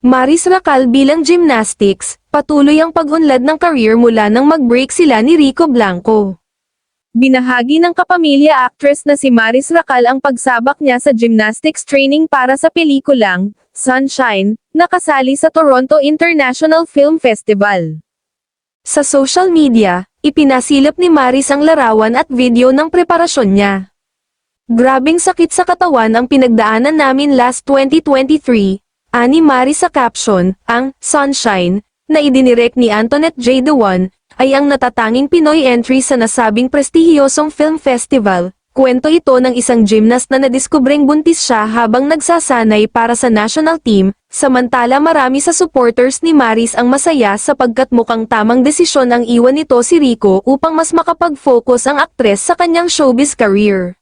Maris Racal bilang gymnastics, patuloy ang pag-unlad ng career mula nang mag-break sila ni Rico Blanco. Binahagi ng kapamilya actress na si Maris Racal ang pagsabak niya sa gymnastics training para sa pelikulang Sunshine, na kasali sa Toronto International Film Festival. Sa social media, ipinasilip ni Maris ang larawan at video ng preparasyon niya. "Grabing sakit sa katawan ang pinagdaanan namin last 2023, ani Maris sa caption. Ang Sunshine, na idinirect ni Antoinette J. Dewan, ay ang natatanging Pinoy entry sa nasabing prestihiyosong film festival. Kwento ito ng isang gymnast na nadiskubring buntis siya habang nagsasanay para sa national team, samantala marami sa supporters ni Maris ang masaya sapagkat mukhang tamang desisyon ang iwan nito si Rico upang mas makapag-focus ang aktres sa kanyang showbiz career.